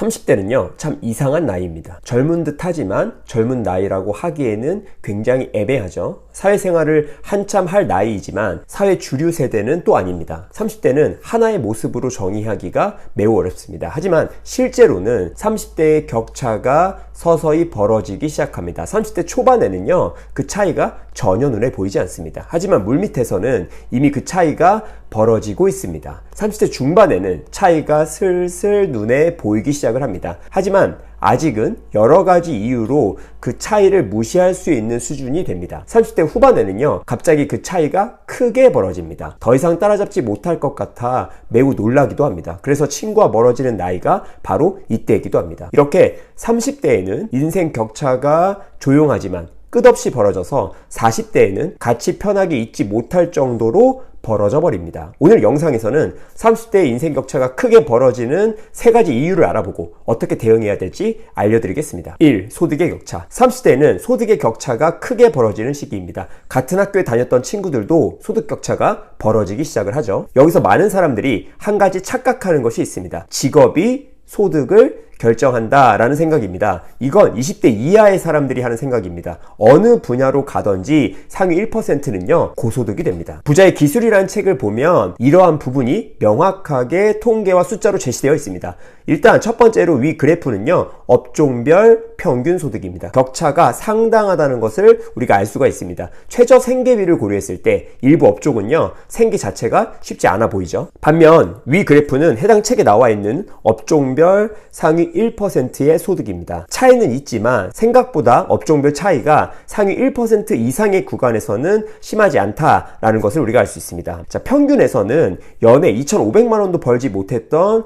30대는요 참 이상한 나이입니다. 젊은 듯 하지만 젊은 나이라고 하기에는 굉장히 애매하죠. 사회생활을 한참 할 나이이지만 사회 주류 세대는 또 아닙니다. 30대는 하나의 모습으로 정의하기가 매우 어렵습니다. 하지만 실제로는 30대의 격차가 서서히 벌어지기 시작합니다. 30대 초반에는요 그 차이가 전혀 눈에 보이지 않습니다. 하지만 물밑에서는 이미 그 차이가 벌어지고 있습니다. 30대 중반에는 차이가 슬슬 눈에 보이기 시작을 합니다. 하지만 아직은 여러 가지 이유로 그 차이를 무시할 수 있는 수준이 됩니다. 30대 후반에는요 갑자기 그 차이가 크게 벌어집니다. 더 이상 따라잡지 못할 것 같아 매우 놀라기도 합니다. 그래서 친구와 멀어지는 나이가 바로 이때이기도 합니다. 이렇게 30대에는 인생 격차가 조용하지만 끝없이 벌어져서 40대에는 같이 편하게 있지 못할 정도로 벌어져 버립니다. 오늘 영상에서는 30대의 인생 격차가 크게 벌어지는 세 가지 이유를 알아보고 어떻게 대응해야 될지 알려드리겠습니다. 1. 소득의 격차. 30대는 소득의 격차가 크게 벌어지는 시기입니다. 같은 학교에 다녔던 친구들도 소득 격차가 벌어지기 시작을 하죠. 여기서 많은 사람들이 한 가지 착각하는 것이 있습니다. 직업이 소득을 결정한다 라는 생각입니다. 이건 20대 이하의 사람들이 하는 생각입니다. 어느 분야로 가든지 상위 1%는요 고소득이 됩니다. 부자의 기술이라는 책을 보면 이러한 부분이 명확하게 통계와 숫자로 제시되어 있습니다. 일단 첫 번째로 위 그래프는요 업종별 평균 소득입니다. 격차가 상당하다는 것을 우리가 알 수가 있습니다. 최저 생계비를 고려했을 때 일부 업종은요 생계 자체가 쉽지 않아 보이죠. 반면 위 그래프는 해당 책에 나와 있는 업종별 상위 1%의 소득입니다. 차이는 있지만 생각보다 업종별 차이가 상위 1% 이상의 구간에서는 심하지 않다라는 것을 우리가 알 수 있습니다. 자, 평균에서는 연에 2,500만 원도 벌지 못했던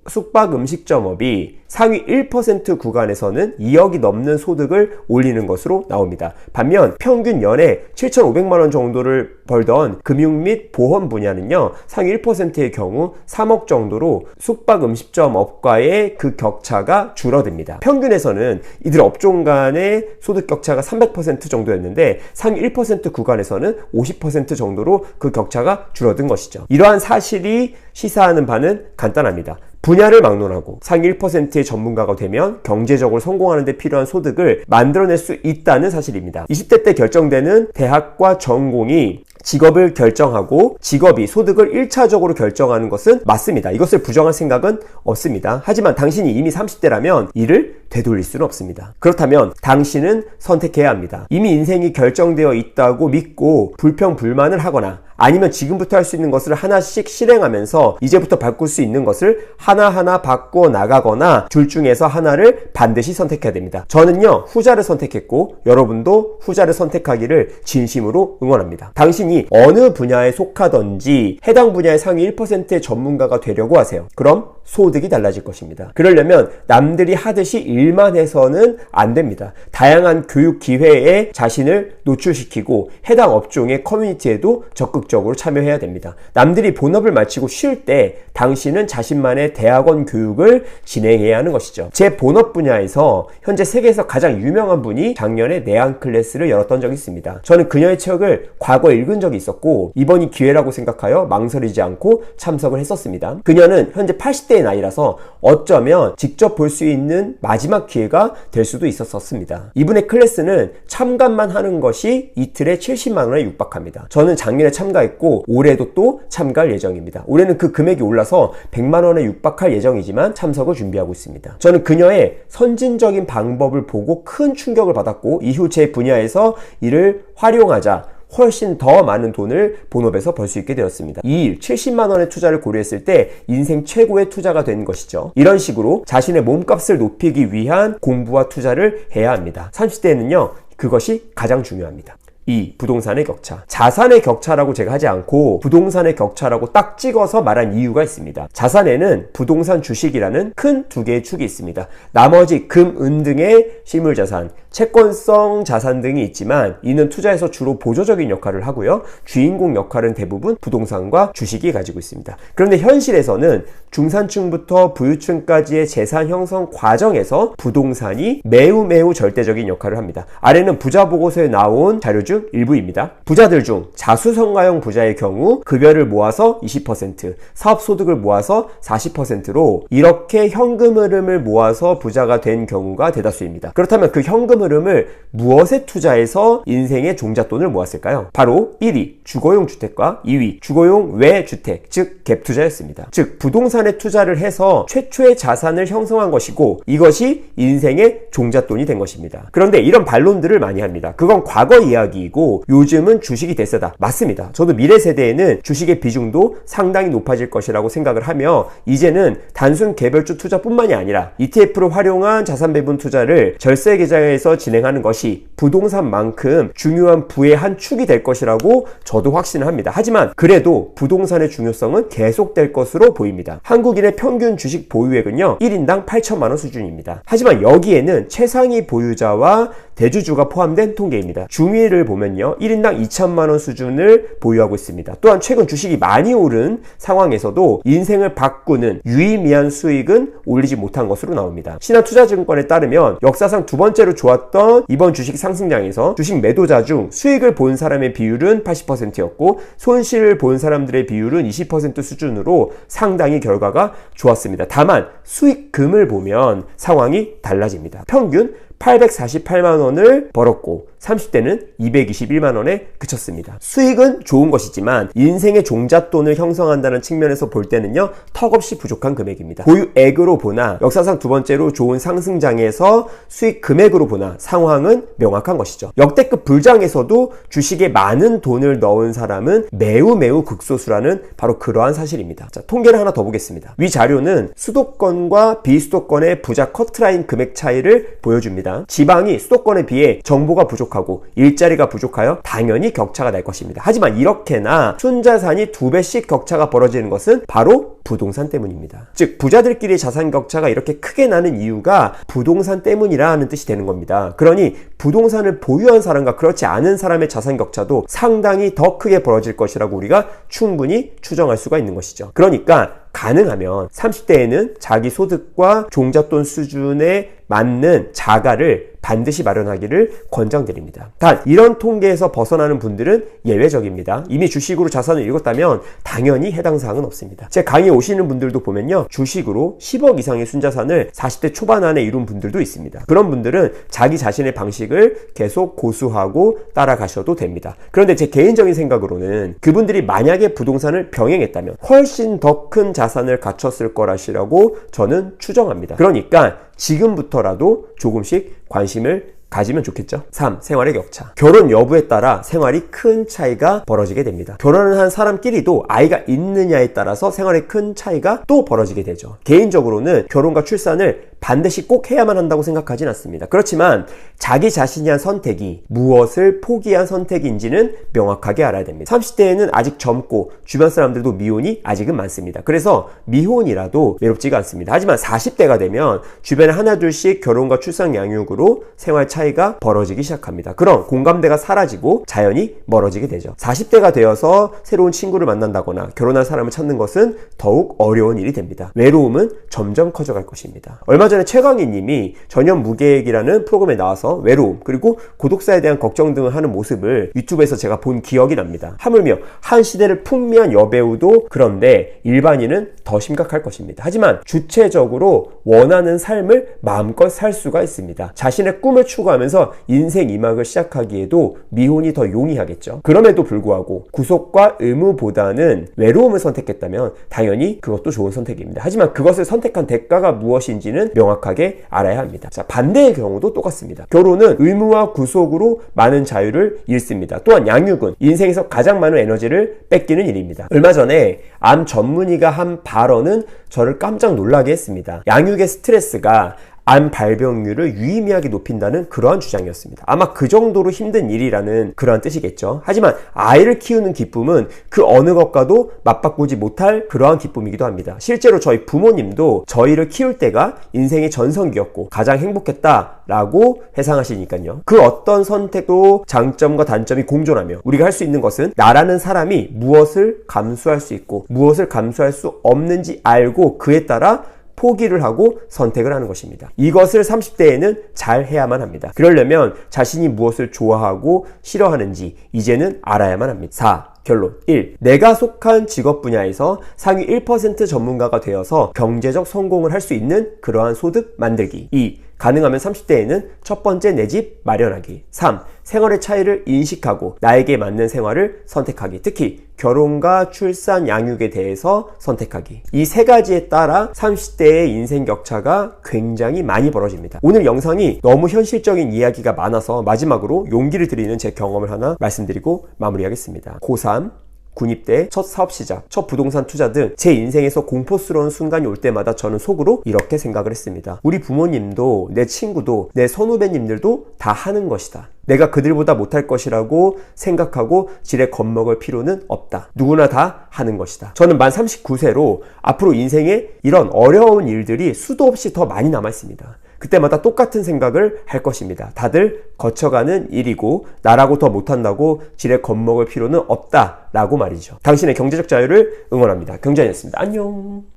숙박 음식점업이 상위 1% 구간에서는 2억이 넘는 소득을 올리는 것으로 나옵니다. 반면 평균 연에 7,500만 원 정도를 벌던 금융 및 보험 분야는요 상위 1%의 경우 3억 정도로 숙박 음식점업과의 그 격차가 줄어듭니다. 평균에서는 이들 업종 간의 소득 격차가 300% 정도였는데 상위 1% 구간에서는 50% 정도로 그 격차가 줄어든 것이죠. 이러한 사실이 시사하는 바는 간단합니다. 분야를 막론하고 상위 1%의 전문가가 되면 경제적으로 성공하는 데 필요한 소득을 만들어낼 수 있다는 사실입니다. 20대 때 결정되는 대학과 전공이 직업을 결정하고 직업이 소득을 1차적으로 결정하는 것은 맞습니다. 이것을 부정할 생각은 없습니다. 하지만 당신이 이미 30대라면 이를 되돌릴 수는 없습니다. 그렇다면 당신은 선택해야 합니다. 이미 인생이 결정되어 있다고 믿고 불평불만을 하거나 아니면 지금부터 할 수 있는 것을 하나씩 실행하면서 이제부터 바꿀 수 있는 것을 하나하나 바꿔 나가거나 둘 중에서 하나를 반드시 선택해야 됩니다. 저는요 후자를 선택했고 여러분도 후자를 선택하기를 진심으로 응원합니다. 당신이 어느 분야에 속하든지 해당 분야의 상위 1%의 전문가가 되려고 하세요. 그럼 소득이 달라질 것입니다. 그러려면 남들이 하듯이 일만 해서는 안 됩니다. 다양한 교육 기회에 자신을 노출시키고 해당 업종의 커뮤니티에도 적극적으로 참여해야 됩니다. 남들이 본업을 마치고 쉴 때 당신은 자신만의 대학원 교육을 진행해야 하는 것이죠. 제 본업 분야에서 현재 세계에서 가장 유명한 분이 작년에 내한 클래스를 열었던 적이 있습니다. 저는 그녀의 책을 과거에 읽은 적이 있었고 이번이 기회라고 생각하여 망설이지 않고 참석을 했었습니다. 그녀는 현재 80대의 나이라서 어쩌면 직접 볼 수 있는 마지막 기회가 될 수도 있었습니다. 이분의 클래스는 참가만 하는 것이 이틀에 70만 원에 육박합니다. 저는 작년에 참가했고 올해도 또 참가할 예정입니다. 올해는 그 금액이 올라서 100만 원에 육박할 예정이지만 참석을 준비하고 있습니다. 저는 그녀의 선진적인 방법을 보고 큰 충격을 받았고 이후 제 분야에서 이를 활용하자 훨씬 더 많은 돈을 본업에서 벌 수 있게 되었습니다. 이 일 70만 원의 투자를 고려했을 때 인생 최고의 투자가 된 것이죠. 이런 식으로 자신의 몸값을 높이기 위한 공부와 투자를 해야 합니다. 30대에는요 그것이 가장 중요합니다. 2. 부동산의 격차. 자산의 격차라고 제가 하지 않고 부동산의 격차라고 딱 찍어서 말한 이유가 있습니다. 자산에는 부동산 주식이라는 큰 두 개의 축이 있습니다. 나머지 금, 은 등의 실물자산, 채권성 자산 등이 있지만 이는 투자에서 주로 보조적인 역할을 하고요. 주인공 역할은 대부분 부동산과 주식이 가지고 있습니다. 그런데 현실에서는 중산층부터 부유층까지의 재산 형성 과정에서 부동산이 매우 절대적인 역할을 합니다. 아래는 부자 보고서에 나온 자료 중 중 일부입니다. 부자들 중 자수성가형 부자의 경우 급여를 모아서 20%, 사업소득을 모아서 40%로 이렇게 현금 흐름을 모아서 부자가 된 경우가 대다수입니다. 그렇다면 그 현금 흐름을 무엇에 투자해서 인생의 종잣돈을 모았을까요? 바로 1위 주거용 주택과 2위 주거용 외주택, 즉 갭투자였습니다. 즉 부동산에 투자를 해서 최초의 자산을 형성한 것이고 이것이 인생의 종잣돈이 된 것입니다. 그런데 이런 반론들을 많이 합니다. 그건 과거 이야기이고 요즘은 주식이 대세다. 맞습니다. 저도 미래 세대에는 주식의 비중도 상당히 높아질 것이라고 생각을 하며 이제는 단순 개별주 투자뿐만이 아니라 ETF를 활용한 자산 배분 투자를 절세 계좌에서 진행하는 것이 부동산만큼 중요한 부의 한 축이 될 것이라고 저도 확신을 합니다. 하지만 그래도 부동산의 중요성은 계속될 것으로 보입니다. 한국인의 평균 주식 보유액은요 1인당 8천만 원 수준입니다. 하지만 여기에는 최상위 보유자와 대주주가 포함된 통계입니다. 중위를 보면요 1인당 2천만 원 수준을 보유하고 있습니다. 또한 최근 주식이 많이 오른 상황에서도 인생을 바꾸는 유의미한 수익은 올리지 못한 것으로 나옵니다. 신한투자증권에 따르면 역사상 두 번째로 좋았던 이번 주식 상승장에서 주식 매도자 중 수익을 본 사람의 비율은 80%였고 손실을 본 사람들의 비율은 20% 수준으로 상당히 결과가 좋았습니다. 다만 수익금을 보면 상황이 달라집니다. 평균 848만 원을 벌었고 30대는 221만 원에 그쳤습니다. 수익은 좋은 것이지만 인생의 종잣돈을 형성한다는 측면에서 볼 때는요 턱없이 부족한 금액입니다. 보유액으로 보나 역사상 두 번째로 좋은 상승장에서 수익 금액으로 보나 상황은 명확한 것이죠. 역대급 불장에서도 주식에 많은 돈을 넣은 사람은 매우 극소수라는 바로 그러한 사실입니다. 자, 통계를 하나 더 보겠습니다. 위 자료는 수도권과 비수도권의 부자 커트라인 금액 차이를 보여줍니다. 지방이 수도권에 비해 정보가 부족하고 일자리가 부족하여 당연히 격차가 날 것입니다. 하지만 이렇게나 순자산이 2배씩 격차가 벌어지는 것은 바로 부동산 때문입니다. 즉 부자들끼리 자산 격차가 이렇게 크게 나는 이유가 부동산 때문이라는 뜻이 되는 겁니다. 그러니 부동산을 보유한 사람과 그렇지 않은 사람의 자산 격차도 상당히 더 크게 벌어질 것이라고 우리가 충분히 추정할 수가 있는 것이죠. 그러니까 가능하면 30대에는 자기 소득과 종잣돈 수준에 맞는 자가를 반드시 마련하기를 권장드립니다. 단 이런 통계에서 벗어나는 분들은 예외적입니다. 이미 주식으로 자산을 읽었다면 당연히 해당 사항은 없습니다. 제 강의에 오시는 분들도 보면요 주식으로 10억 이상의 순자산을 40대 초반 안에 이룬 분들도 있습니다. 그런 분들은 자기 자신의 방식을 계속 고수하고 따라가셔도 됩니다. 그런데 제 개인적인 생각으로는 그분들이 만약에 부동산을 병행했다면 훨씬 더 큰 자산을 갖췄을 거라시라고 저는 추정합니다. 그러니까 지금부터라도 조금씩 관심을 가지면 좋겠죠. 3. 생활의 격차. 결혼 여부에 따라 생활이 큰 차이가 벌어지게 됩니다. 결혼을 한 사람끼리도 아이가 있느냐에 따라서 생활의 큰 차이가 또 벌어지게 되죠. 개인적으로는 결혼과 출산을 반드시 꼭 해야만 한다고 생각하진 않습니다. 그렇지만 자기 자신이 한 선택이 무엇을 포기한 선택인지는 명확하게 알아야 됩니다. 30대에는 아직 젊고 주변 사람들도 미혼이 아직은 많습니다. 그래서 미혼이라도 외롭지가 않습니다. 하지만 40대가 되면 주변에 하나둘씩 결혼과 출산 양육으로 생활 차이가 벌어지기 시작합니다. 그럼 공감대가 사라지고 자연히 멀어지게 되죠. 40대가 되어서 새로운 친구를 만난다거나 결혼할 사람을 찾는 것은 더욱 어려운 일이 됩니다. 외로움은 점점 커져갈 것입니다. 얼마 전에 최광희 님이 전현 무계획이라는 프로그램에 나와서 외로움 그리고 고독사에 대한 걱정 등을 하는 모습을 유튜브에서 제가 본 기억이 납니다. 하물며 한 시대를 풍미한 여배우도 그런데 일반인은 더 심각할 것입니다. 하지만 주체적으로 원하는 삶을 마음껏 살 수가 있습니다. 자신의 꿈을 추구하면서 인생 2막을 시작하기에도 미혼이 더 용이하겠죠. 그럼에도 불구하고 구속과 의무보다는 외로움을 선택했다면 당연히 그것도 좋은 선택입니다. 하지만 그것을 선택한 대가가 무엇인지는 명확하게 알아야 합니다. 자, 반대의 경우도 똑같습니다. 결혼은 의무와 구속으로 많은 자유를 잃습니다. 또한 양육은 인생에서 가장 많은 에너지를 뺏기는 일입니다. 얼마 전에 암 전문의가 한 발언은 저를 깜짝 놀라게 했습니다. 양육의 스트레스가 암 발병률을 유의미하게 높인다는 그러한 주장이었습니다. 아마 그 정도로 힘든 일이라는 그러한 뜻이겠죠. 하지만 아이를 키우는 기쁨은 그 어느 것과도 맞바꾸지 못할 그러한 기쁨이기도 합니다. 실제로 저희 부모님도 저희를 키울 때가 인생의 전성기였고 가장 행복했다라고 회상하시니까요. 그 어떤 선택도 장점과 단점이 공존하며 우리가 할 수 있는 것은 나라는 사람이 무엇을 감수할 수 있고 무엇을 감수할 수 없는지 알고 그에 따라 포기를 하고 선택을 하는 것입니다. 이것을 30대에는 잘 해야만 합니다. 그러려면 자신이 무엇을 좋아하고 싫어하는지 이제는 알아야만 합니다. 4. 결론 1. 내가 속한 직업 분야에서 상위 1% 전문가가 되어서 경제적 성공을 할 수 있는 그러한 소득 만들기. 2. 가능하면 30대에는 첫 번째 내 집 마련하기. 3. 생활의 차이를 인식하고 나에게 맞는 생활을 선택하기. 특히 결혼과 출산, 양육에 대해서 선택하기. 이 세 가지에 따라 30대의 인생 격차가 굉장히 많이 벌어집니다. 오늘 영상이 너무 현실적인 이야기가 많아서 마지막으로 용기를 드리는 제 경험을 하나 말씀드리고 마무리하겠습니다. 고3 군입대, 첫 사업 시작, 첫 부동산 투자 등 제 인생에서 공포스러운 순간이 올 때마다 저는 속으로 이렇게 생각을 했습니다. 우리 부모님도 내 친구도 내 선후배님들도 다 하는 것이다. 내가 그들보다 못할 것이라고 생각하고 지레 겁먹을 필요는 없다. 누구나 다 하는 것이다. 저는 만 39세로 앞으로 인생에 이런 어려운 일들이 수도 없이 더 많이 남아 있습니다. 그때마다 똑같은 생각을 할 것입니다. 다들 거쳐가는 일이고 나라고 더 못한다고 지레 겁먹을 필요는 없다라고 말이죠. 당신의 경제적 자유를 응원합니다. 경제였습니다. 안녕.